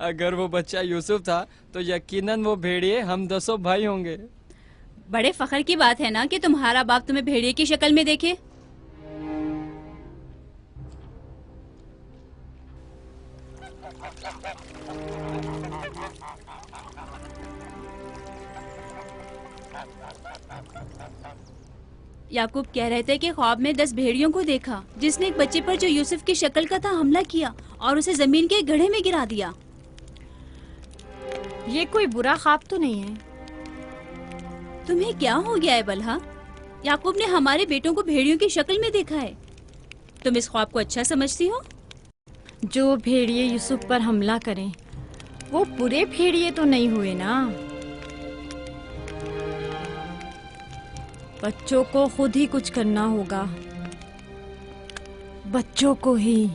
اگر وہ بچہ یوسف تھا تو یقیناً وہ بھیڑیے ہم 10 بھائی ہوں گے. بڑے فخر کی بات ہے نا کہ تمہارا باپ تمہیں بھیڑیے کی شکل میں دیکھے. یعقوب کہہ رہے تھے کہ خواب میں 10 بھیڑیوں کو دیکھا جس نے ایک بچے پر جو یوسف کی شکل کا تھا حملہ کیا اور اسے زمین کے گڑھے میں گرا دیا. یہ کوئی برا خواب تو نہیں ہے. تمہیں کیا ہو گیا ہے بلہا؟ یعقوب نے ہمارے بیٹوں کو بھیڑیوں کی شکل میں دیکھا ہے. تم اس خواب کو اچھا سمجھتی ہو؟ جو بھیڑیے یوسف پر حملہ کریں وہ برے بھیڑیے تو نہیں ہوئے نا. بچوں کو خود ہی کچھ کرنا ہوگا. بچوں کو ہی.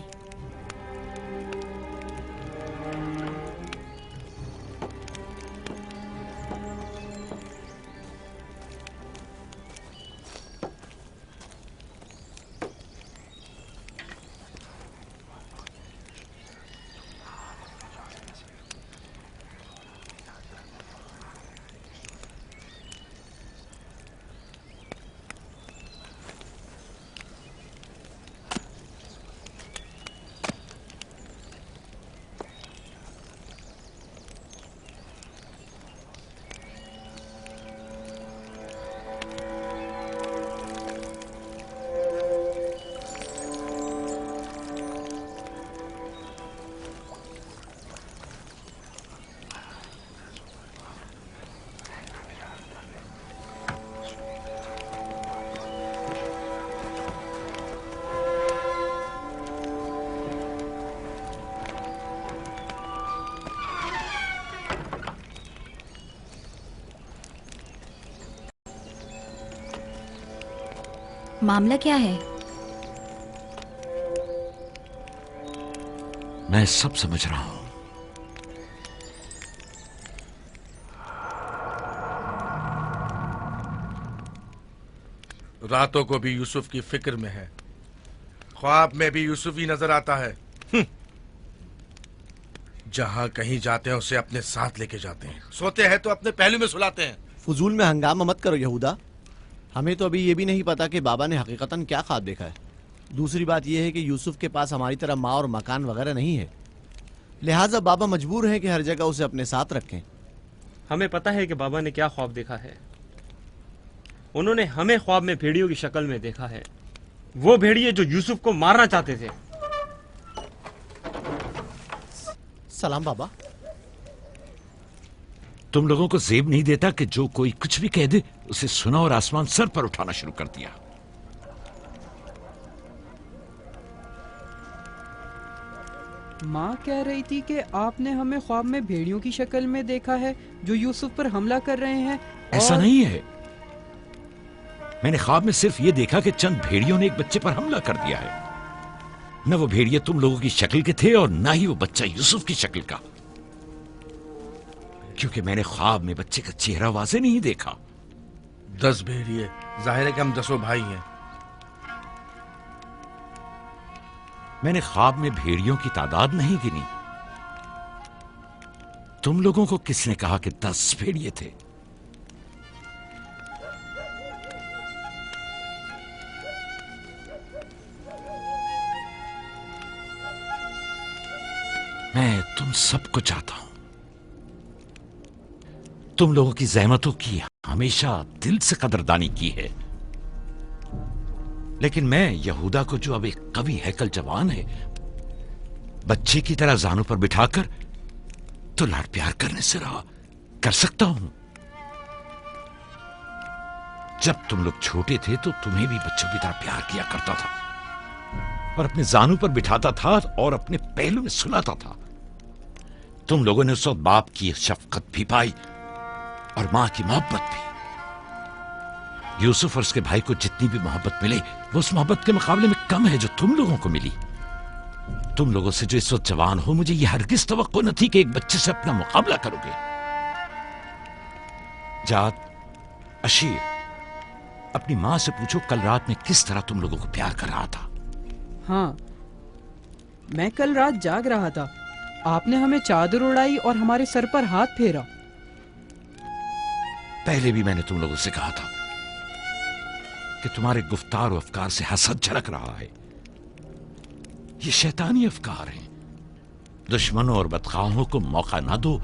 معاملہ کیا ہے؟ میں سب سمجھ رہا ہوں. راتوں کو بھی یوسف کی فکر میں ہے، خواب میں بھی یوسف ہی نظر آتا ہے. جہاں کہیں جاتے ہیں اسے اپنے ساتھ لے کے جاتے ہیں، سوتے ہیں تو اپنے پہلو میں سلاتے ہیں. فضول میں ہنگامہ مت کرو یہودا. ہمیں تو ابھی یہ بھی نہیں پتا کہ بابا نے حقیقتاً کیا خواب دیکھا ہے. دوسری بات یہ ہے کہ یوسف کے پاس ہماری طرح ماں اور مکان وغیرہ نہیں ہے، لہٰذا بابا مجبور ہیں کہ ہر جگہ اسے اپنے ساتھ رکھیں. ہمیں پتا ہے کہ بابا نے کیا خواب دیکھا ہے. انہوں نے ہمیں خواب میں بھیڑیوں کی شکل میں دیکھا ہے، وہ بھیڑیے جو یوسف کو مارنا چاہتے تھے. سلام بابا. تم لوگوں کو زیب نہیں دیتا کہ جو کوئی کچھ بھی کہہ دے اسے سنا اور آسمان سر پر اٹھانا شروع کر دیا. ماں کہہ رہی تھی کہ آپ نے ہمیں خواب میں بھیڑیوں کی شکل میں دیکھا ہے جو یوسف پر حملہ کر رہے ہیں. ایسا نہیں ہے. میں نے خواب میں صرف یہ دیکھا کہ چند بھیڑیوں نے ایک بچے پر حملہ کر دیا ہے. نہ وہ بھیڑیے تم لوگوں کی شکل کے تھے اور نہ ہی وہ بچہ یوسف کی شکل کا، کیونکہ میں نے خواب میں بچے کا چہرہ واضح نہیں دیکھا. 10 بھیڑیے، ظاہر ہے کہ ہم 10 بھائی ہیں. میں نے خواب میں بھیڑیوں کی تعداد نہیں گنی. تم لوگوں کو کس نے کہا کہ 10 بھیڑیے تھے؟ میں تم سب کو چاہتا ہوں. تم لوگوں کی زحمتوں کی ہمیشہ دل سے قدردانی کی ہے، لیکن میں یہودا کو جو اب ایک قوی ہیکل جوان ہے بچے کی طرح زانوں پر بٹھا کر تو لاڈ پیار کرنے سے رہا کر سکتا ہوں. جب تم لوگ چھوٹے تھے تو تمہیں بھی بچوں کی طرح پیار کیا کرتا تھا اور اپنے زانوں پر بٹھاتا تھا اور اپنے پہلو میں سلاتا تھا. تم لوگوں نے اس وقت باپ کی شفقت بھی پائی اور ماں کی محبت بھی. یوسف اور اس کے بھائی کو جتنی بھی محبت ملے وہ اس محبت کے مقابلے میں کم ہے جو تم لوگوں کو ملی. تم لوگوں سے جو اس وقت جوان ہو مجھے یہ ہرگز توقع نہ تھی کہ ایک بچے سے اپنا مقابلہ کرو گے. جاد، اشیر، اپنی ماں سے پوچھو کل رات میں کس طرح تم لوگوں کو پیار کر رہا تھا. ہاں، میں کل رات جاگ رہا تھا آپ نے ہمیں چادر اڑائی اور ہمارے سر پر ہاتھ پھیرا. پہلے بھی میں نے تم لوگوں سے کہا تھا کہ تمہارے گفتار و افکار سے حسد جھلک رہا ہے. یہ شیطانی افکار ہیں. دشمنوں اور بدخواہوں کو موقع نہ دو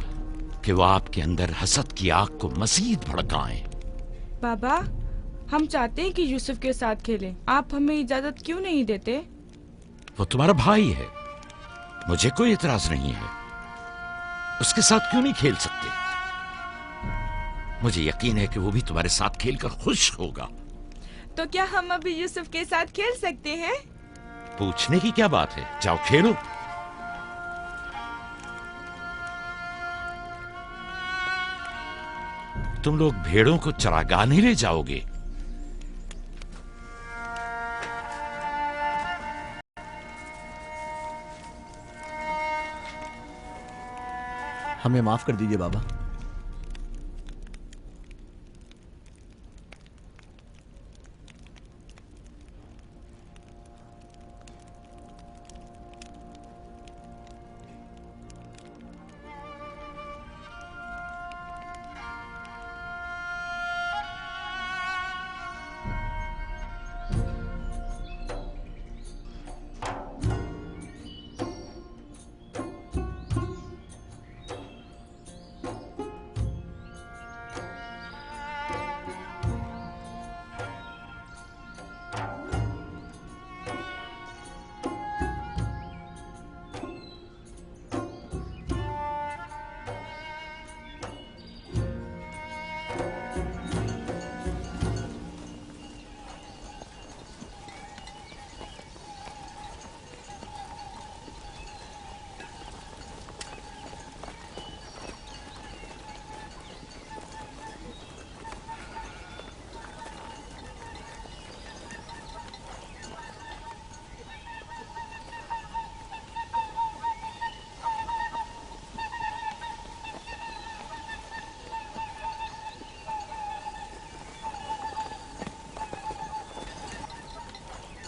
کہ وہ آپ کے اندر حسد کی آگ کو مزید بھڑکائیں. بابا ہم چاہتے ہیں کہ یوسف کے ساتھ کھیلیں، آپ ہمیں اجازت کیوں نہیں دیتے؟ وہ تمہارا بھائی ہے، مجھے کوئی اعتراض نہیں ہے. اس کے ساتھ کیوں نہیں کھیل سکتے؟ مجھے یقین ہے کہ وہ بھی تمہارے ساتھ کھیل کر خوش ہوگا. تو کیا ہم ابھی یوسف کے ساتھ کھیل سکتے ہیں؟ پوچھنے کی کیا بات ہے، جاؤ کھیلو. تم لوگ بھیڑوں کو چراگاہ نہیں لے جاؤ گے؟ ہمیں معاف کر دیجئے بابا.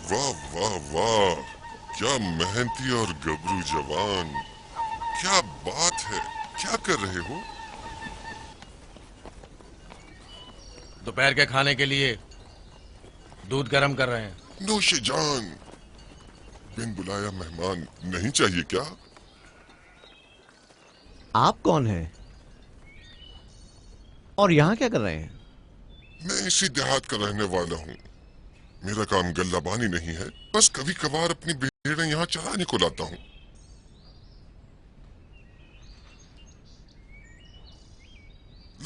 واہ واہ واہ، کیا محنتی اور گبرو جوان، کیا بات ہے، کیا کر رہے ہو؟ دوپہر کے کھانے کے لیے دودھ گرم کر رہے ہیں. نوش جان، بن بلایا مہمان نہیں چاہیے کیا؟ آپ کون ہیں اور یہاں کیا کر رہے ہیں؟ میں اسی دیہات کا رہنے والا ہوں. میرا کام گلہ بانی نہیں ہے، بس کبھی کبھار اپنی بھیڑیں یہاں چرانے کو لاتا ہوں.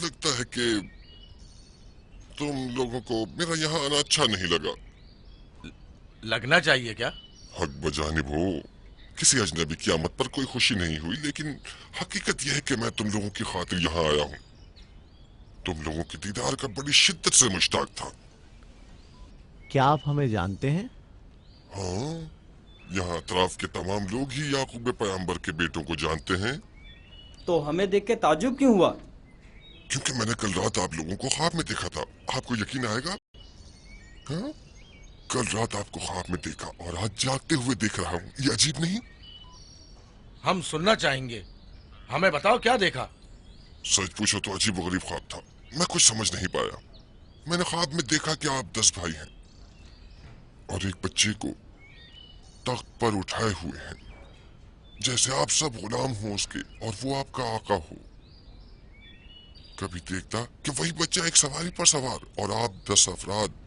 لگتا ہے کہ تم لوگوں کو میرا یہاں آنا اچھا نہیں لگا. لگنا چاہیے کیا؟ حق بجانب ہو، کسی اجنبی کی آمد پر کوئی خوشی نہیں ہوئی، لیکن حقیقت یہ ہے کہ میں تم لوگوں کی خاطر یہاں آیا ہوں. تم لوگوں کے دیدار کا بڑی شدت سے مشتاق تھا. کیا آپ ہمیں جانتے ہیں؟ ہاں، یہاں اطراف کے تمام لوگ ہی یعقوب پیغمبر کے بیٹوں کو جانتے ہیں. تو ہمیں دیکھ کے تعجب کیوں ہوا؟ کیونکہ میں نے کل رات آپ لوگوں کو خواب میں دیکھا تھا. آپ کو یقین آئے گا؟ ہاں، کل رات آپ کو خواب میں دیکھا اور آج جاگتے ہوئے دیکھ رہا ہوں. یہ عجیب نہیں؟ ہم سننا چاہیں گے، ہمیں بتاؤ کیا دیکھا. سچ پوچھو تو عجیب و غریب خواب تھا. میں کچھ سمجھ نہیں پایا. میں نے خواب میں دیکھا کہ آپ 10 بھائی ہیں اور ایک بچے کو تخت پر اٹھائے ہوئے ہیں، جیسے آپ سب غلام ہوں اس کے اور وہ آپ کا آقا ہو. کبھی دیکھتا کہ وہی بچہ ایک سواری پر سوار اور آپ 10 افراد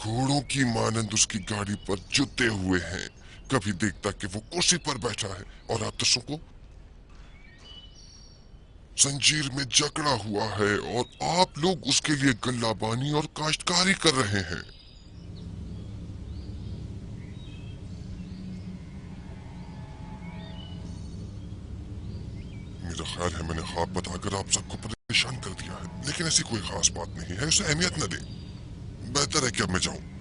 گھوڑوں کی مانند اس کی گاڑی پر جتے ہوئے ہیں. کبھی دیکھتا کہ وہ کرسی پر بیٹھا ہے اور آپ 10 کو زنجیر میں جکڑا ہوا ہے اور آپ لوگ اس کے لیے گلہ بانی اور کاشتکاری کر رہے ہیں. میرا خیال ہے میں نے خواب بتا کر آپ سب کو پریشان کر دیا ہے، لیکن ایسی کوئی خاص بات نہیں ہے، اسے اہمیت نہ دیں. بہتر ہے کہ اب میں جاؤں.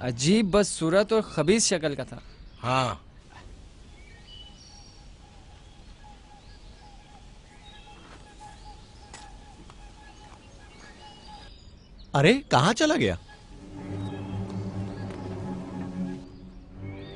عجیب بس صورت اور خبیث شکل کا تھا. ہاں، ارے کہاں چلا گیا؟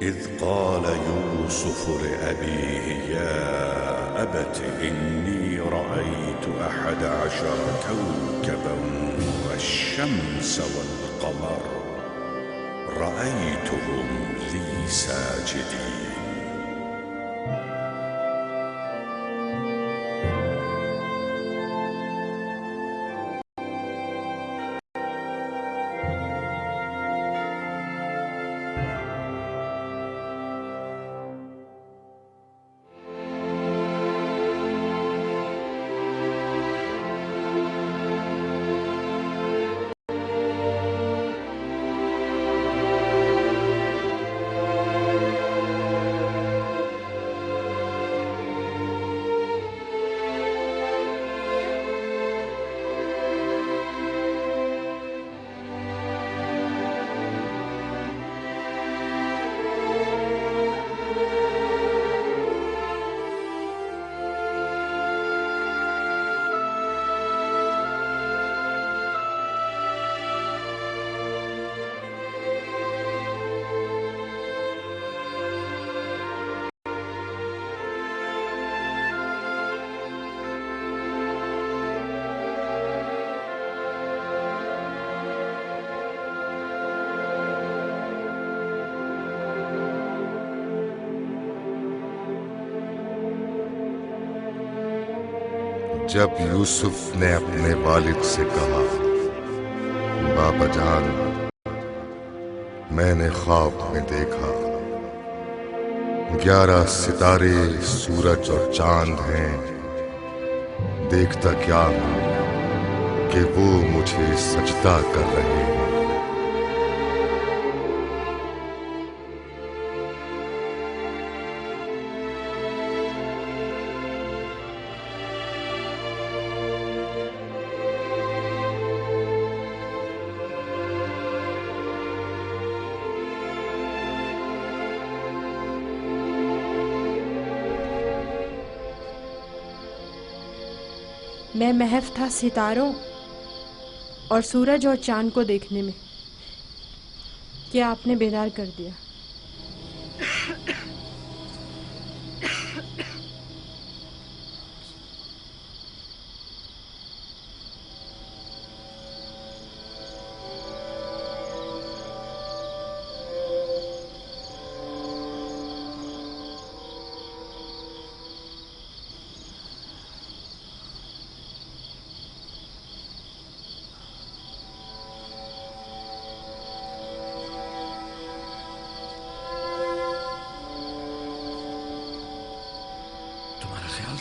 إذ قال يوسف لأبيه يا أبت إني رأيت 11 كوكبا والشمس والقمر رأيتهم لي ساجدين. جب یوسف نے اپنے والد سے کہا بابا جان میں نے خواب میں دیکھا 11 ستارے سورج اور چاند ہیں، دیکھتا کیا ہوں کہ وہ مجھے سجدہ کر رہے ہیں۔ میں محو تھا ستاروں اور سورج اور چاند کو دیکھنے میں کہ آپ نے بیدار کر دیا۔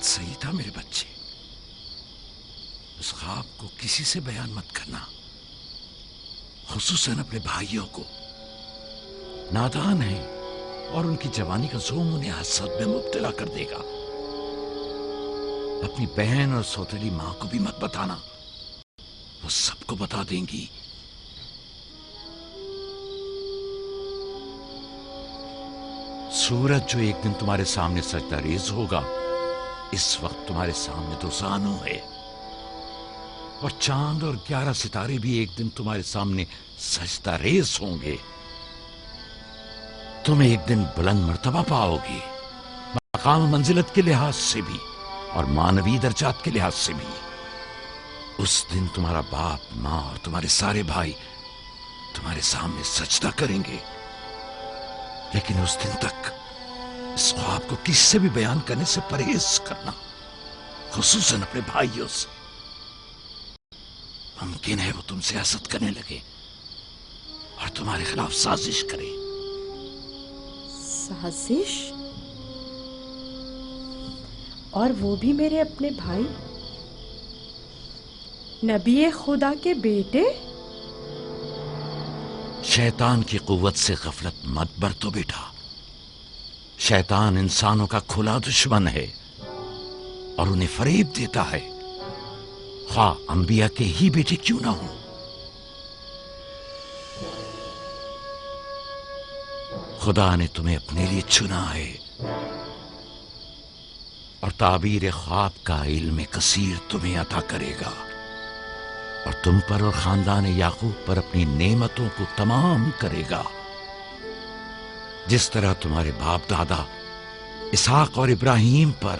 صحیح تھا میرے بچے، اس خواب کو کسی سے بیان مت کرنا، خصوصاً اپنے بھائیوں کو۔ نادان ہیں اور ان کی جوانی کا زوم انہیں حسد میں مبتلا کر دے گا۔ اپنی بہن اور سوتیلی ماں کو بھی مت بتانا، وہ سب کو بتا دیں گی۔ سورج جو ایک دن تمہارے سامنے سجدہ ریز ہوگا، اس وقت تمہارے سامنے تو زانو ہے، اور چاند اور 11 ستارے بھی ایک دن تمہارے سامنے سجدہ ریز ہوں گے۔ تم ایک دن بلند مرتبہ پاؤ گے، مقام و منزلت کے لحاظ سے بھی اور مانوی درجات کے لحاظ سے بھی۔ اس دن تمہارا باپ، ماں اور تمہارے سارے بھائی تمہارے سامنے سجدہ کریں گے، لیکن اس دن تک اس خواب کو کسی سے بھی بیان کرنے سے پرہیز کرنا، خصوصاً اپنے بھائیوں سے۔ ممکن ہے وہ تم سے حسد کرنے لگے اور تمہارے خلاف سازش کرے۔ سازش؟ اور وہ بھی میرے اپنے بھائی، نبی خدا کے بیٹے؟ شیطان کی قوت سے غفلت مت برتو بیٹا۔ شیطان انسانوں کا کھلا دشمن ہے اور انہیں فریب دیتا ہے، خواہ انبیاء کے ہی بیٹے کیوں نہ ہوں۔ خدا نے تمہیں اپنے لیے چنا ہے اور تعبیر خواب کا علم کثیر تمہیں عطا کرے گا، اور تم پر اور خاندان یعقوب پر اپنی نعمتوں کو تمام کرے گا، جس طرح تمہارے باپ دادا اسحاق اور ابراہیم پر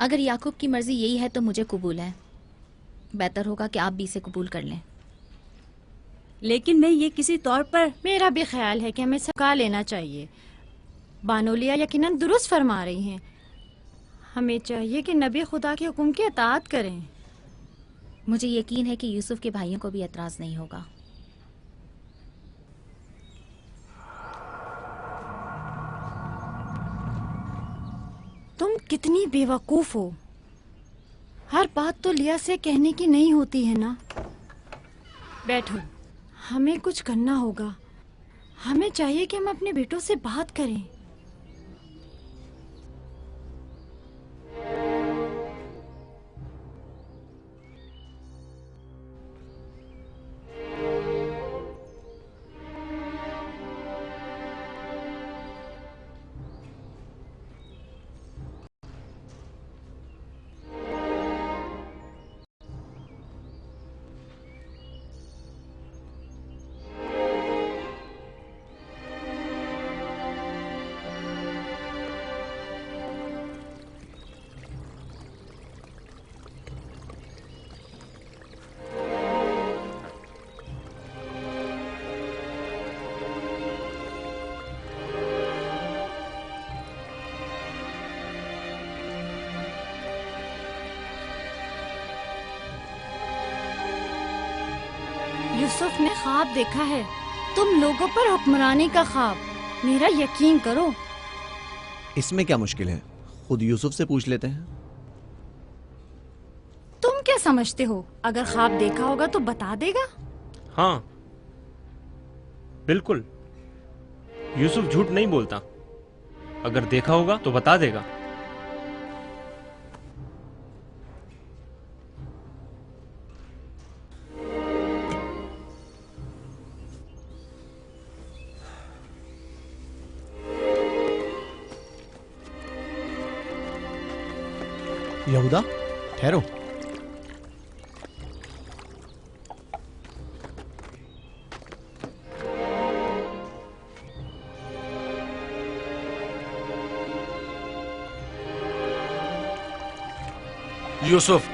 اگر یعقوب کی مرضی یہی ہے تو مجھے قبول ہے، بہتر ہوگا کہ آپ بھی اسے قبول کر لیں۔ لیکن میں یہ کسی طور پر، میرا بھی خیال ہے کہ ہمیں سکا لینا چاہیے۔ بانولیا یقیناً درست فرما رہی ہیں، ہمیں چاہیے کہ نبی خدا کے حکم کی اطاعت کریں۔ مجھے یقین ہے کہ یوسف کے بھائیوں کو بھی اعتراض نہیں ہوگا۔ تم کتنی بے وقوف ہو، ہر بات تو لیا سے کہنے کی نہیں ہوتی ہے نا۔ بیٹھو، ہمیں کچھ کرنا ہوگا، ہمیں چاہیے کہ ہم اپنے بیٹوں سے بات کریں۔ یوسف نے خواب دیکھا ہے، تم لوگوں پر حکمرانی کا خواب، میرا یقین کرو۔ اس میں کیا مشکل ہے؟ خود یوسف سے پوچھ لیتے ہیں۔ تم کیا سمجھتے ہو، اگر خواب دیکھا ہوگا تو بتا دے گا؟ ہاں بالکل، یوسف جھوٹ نہیں بولتا، اگر دیکھا ہوگا تو بتا دے گا۔ یہودا ٹھہرو، یوسف۔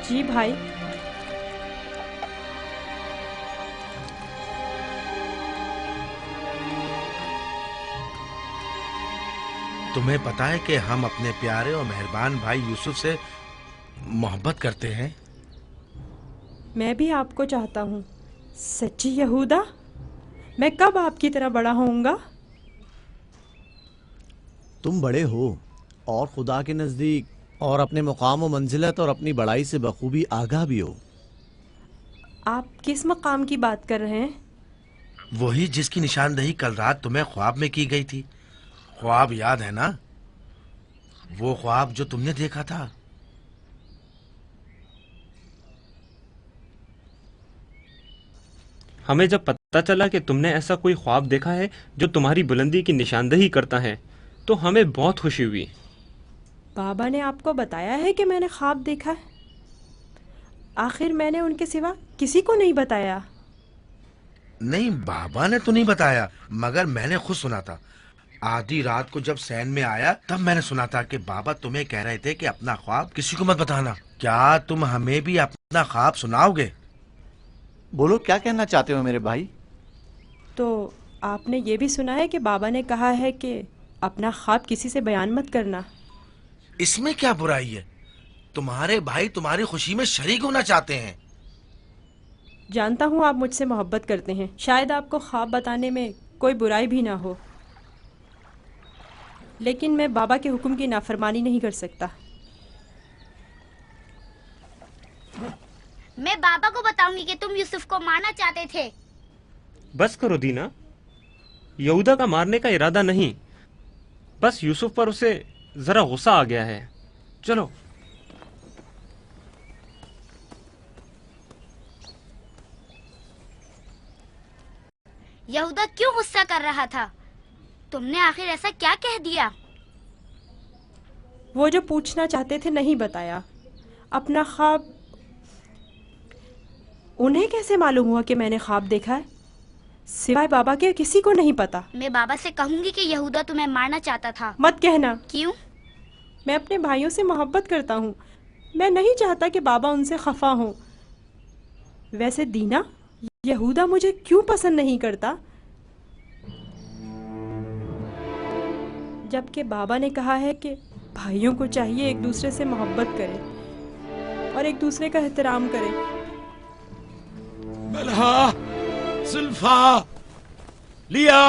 جی بھائی۔ تمہیں پتا ہے کہ ہم اپنے پیارے اور مہربان بھائی یوسف سے محبت کرتے ہیں؟ میں بھی آپ کو چاہتا ہوں۔ سچی یہودا، میں کب آپ کی طرح بڑا ہوں گا؟ تم بڑے ہو اور خدا کے نزدیک اور اپنے مقام و منزلت اور اپنی بڑائی سے بخوبی آگاہ بھی ہو۔ آپ کس مقام کی بات کر رہے ہیں؟ وہی جس کی نشاندہی کل رات تمہیں خواب میں کی گئی تھی۔ خواب یاد ہے نا؟ وہ خواب جو تم نے دیکھا تھا۔ ہمیں جب پتہ چلا کہ تم نے ایسا کوئی خواب دیکھا ہے جو تمہاری بلندی کی نشاندہی کرتا ہے تو ہمیں بہت خوشی ہوئی۔ بابا نے آپ کو بتایا ہے کہ میں نے خواب دیکھا ہے؟ آخر میں نے ان کے سوا کسی کو نہیں بتایا۔ نہیں، بابا نے تو نہیں بتایا، مگر میں نے خود سنا تھا۔ آدھی رات کو جب سین میں آیا تب میں نے سنا تھا کہ بابا تمہیں کہہ رہے تھے کہ اپنا خواب کسی کو مت بتانا۔ کیا تم ہمیں بھی اپنا خواب سناؤ گے؟ بولو، کیا کہنا چاہتے ہو میرے بھائی؟ تو آپ نے یہ بھی سنا ہے کہ بابا نے کہا ہے کہ اپنا خواب کسی سے بیان مت کرنا۔ اس میں کیا برائی ہے؟ تمہارے بھائی تمہاری خوشی میں شریک ہونا چاہتے ہیں۔ جانتا ہوں آپ مجھ سے محبت کرتے ہیں، شاید آپ کو خواب بتانے میں کوئی برائی بھی نہ ہو، لیکن میں بابا کے حکم کی نافرمانی نہیں کر سکتا۔ میں بابا کو بتاؤں گی کہ تم یوسف کو مارنا چاہتے تھے۔ بس کرو دینا، یہودا کا مارنے کا ارادہ نہیں، بس یوسف پر اسے ذرا غصہ آ گیا ہے۔ چلو۔ یہودا کیوں غصہ کر رہا تھا؟ تم نے آخر ایسا کیا کہہ دیا؟ وہ جو پوچھنا چاہتے تھے نہیں بتایا۔ اپنا خواب انہیں کیسے معلوم ہوا کہ میں نے خواب دیکھا ہے؟ سوائے بابا کے کسی کو نہیں پتا۔ میں بابا سے کہوں گی کہ یہودا تمہیں مارنا چاہتا تھا۔ مت کہنا۔ کیوں؟ میں اپنے بھائیوں سے محبت کرتا ہوں. میں نہیں چاہتا کہ بابا ان سے خفا ہوں. ویسے دینا، یہودا مجھے کیوں پسند نہیں کرتا؟ جبکہ بابا نے کہا ہے کہ بھائیوں کو چاہیے ایک دوسرے سے محبت کرے اور ایک دوسرے کا احترام کرے. ملہا، زلفا، لیا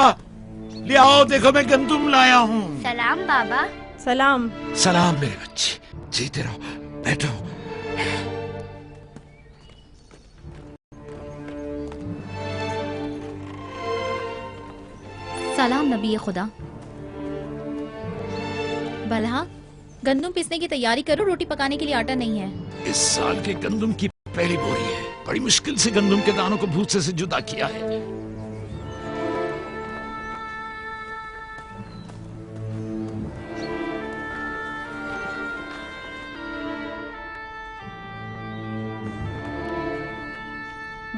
آؤ، دیکھو میں گندم لایا ہوں. سلام بابا. سلام. سلام میرے بچے، جیتے رہو، بیٹھو. سلام نبی خدا. بلہا، گندم پیسنے کی تیاری کرو، روٹی پکانے کے لیے آٹا نہیں ہے. اس سال کے گندم کی پہلی بوری ہے. بڑی مشکل سے گندم کے دانوں کو بھوسے سے جدا کیا ہے.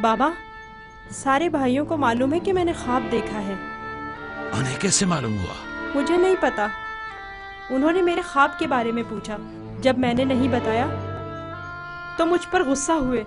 بابا، سارے بھائیوں کو معلوم ہے کہ میں نے خواب دیکھا ہے. انہیں کیسے معلوم ہوا؟ مجھے نہیں پتا. انہوں نے میرے خواب کے بارے میں پوچھا. جب میں نے نہیں بتایا تو مجھ پر غصہ ہوئے.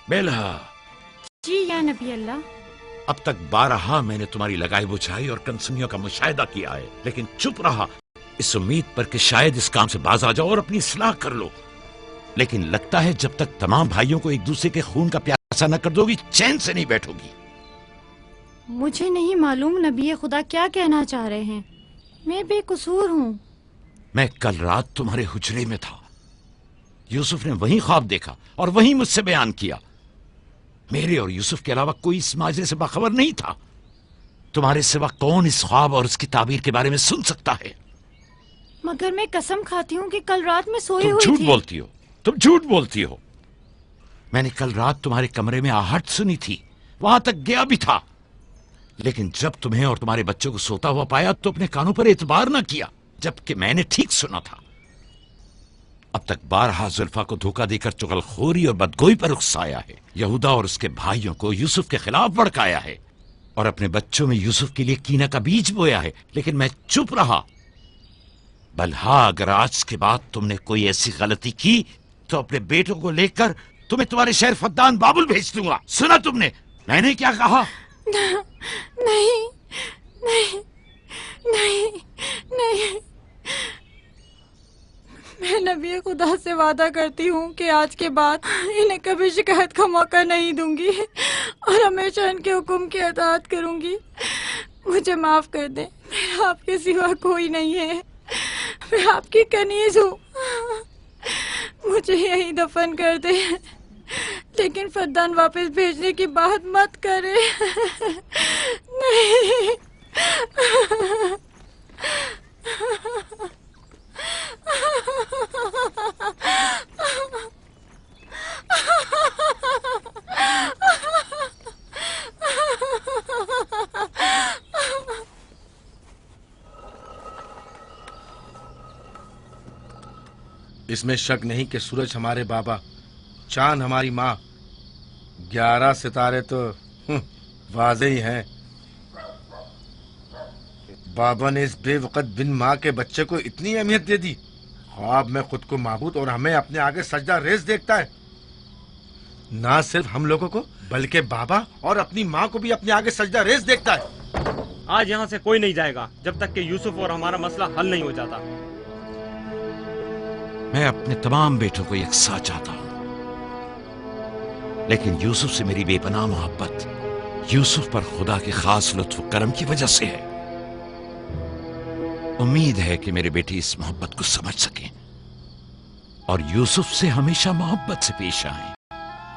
بیلہا. جی یا نبی اللہ. اب تک بارہا میں نے تمہاری لگائی بجھائی اور کنسنیوں کا مشاہدہ کیا ہے، لیکن چپ رہا اس امید پر کہ شاید اس کام سے باز آ جاؤ اور اپنی اصلاح کر لو. لیکن لگتا ہے جب تک تمام بھائیوں کو ایک دوسرے کے خون کا پیاسا نہ کر دو گی، چین سے نہیں بیٹھو گی. مجھے نہیں معلوم نبی خدا کیا کہنا چاہ رہے ہیں. میں بے قصور ہوں. میں کل رات تمہارے حجرے میں تھا. یوسف نے وہیں خواب دیکھا اور وہیں مجھ سے بیان کیا. میرے اور یوسف کے علاوہ کوئی اس ماجرے سے باخبر نہیں تھا. تمہارے سوا کون اس خواب اور اس کی تعبیر کے بارے میں سن سکتا ہے؟ مگر میں قسم کھاتی ہوں کہ کل رات میں سوئی تم ہوئی جھوٹ تھی. بولتی ہو، تم جھوٹ بولتی ہو. میں نے کل رات تمہارے کمرے میں آہٹ سنی تھی، وہاں تک گیا بھی تھا. لیکن جب تمہیں اور تمہارے بچوں کو سوتا ہوا پایا تو اپنے کانوں پر اعتبار نہ کیا، جبکہ میں نے ٹھیک سنا تھا. اب تک بارہا زلفا کو دھوکہ دے کر چغل خوری اور بدگوئی پر اکسایا ہے. یہودا اور اس کے بھائیوں کو یوسف کے خلاف بھڑکایا ہے اور اپنے بچوں میں یوسف کے لیے کینہ کا بیج بویا ہے. لیکن میں چپ رہا. بلہا، اگر آج کے بعد تم نے کوئی ایسی غلطی کی تو اپنے بیٹوں کو لے کر تمہیں تمہارے شہر فدان بابل بھیج دوں گا. سنا تم نے میں نے کیا کہا؟ نہیں نہیں نہیں نہیں. میں نبی خدا سے وعدہ کرتی ہوں کہ آج کے بعد انہیں کبھی شکایت کا موقع نہیں دوں گی اور ہمیشہ ان کے حکم کی اطاعت کروں گی. مجھے معاف کر دیں، میرا آپ کے سوا کوئی نہیں ہے. میں آپ کی کنیز ہوں. مجھے یہیں دفن کر دیں، لیکن فدان واپس بھیجنے کی بات مت کرے. نہیں. اس میں شک نہیں کہ سورج ہمارے بابا، چاند ہماری ماں، 11 ستارے تو واضح ہی ہیں. بابا نے اس بے وقت بن ماں کے بچے کو اتنی اہمیت دے دی. خواب میں خود کو معبود اور ہمیں اپنے آگے سجدہ ریز دیکھتا ہے. نہ صرف ہم لوگوں کو بلکہ بابا اور اپنی ماں کو بھی اپنے آگے سجدہ ریز دیکھتا ہے. آج یہاں سے کوئی نہیں جائے گا جب تک کہ یوسف اور ہمارا مسئلہ حل نہیں ہو جاتا. میں اپنے تمام بیٹوں کو یکساں چاہتا ہوں، لیکن یوسف سے میری بے پناہ محبت یوسف پر خدا کے خاص لطف و کرم کی وجہ سے ہے. امید ہے کہ میرے بیٹے اس محبت کو سمجھ سکیں اور یوسف سے ہمیشہ محبت سے پیش آئیں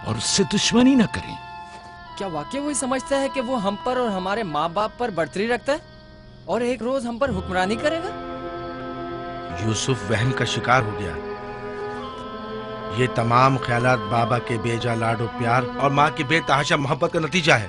اور اس سے دشمنی نہ کریں. کیا واقعی وہی سمجھتا ہے کہ وہ ہم پر اور ہمارے ماں باپ پر برتری رکھتا ہے اور ایک روز ہم پر حکمرانی کرے گا؟ یوسف وہم کا شکار ہو گیا. یہ تمام خیالات بابا کے بے جا لاڈ و پیار اور ماں کی بے تحاشا محبت کا نتیجہ ہے.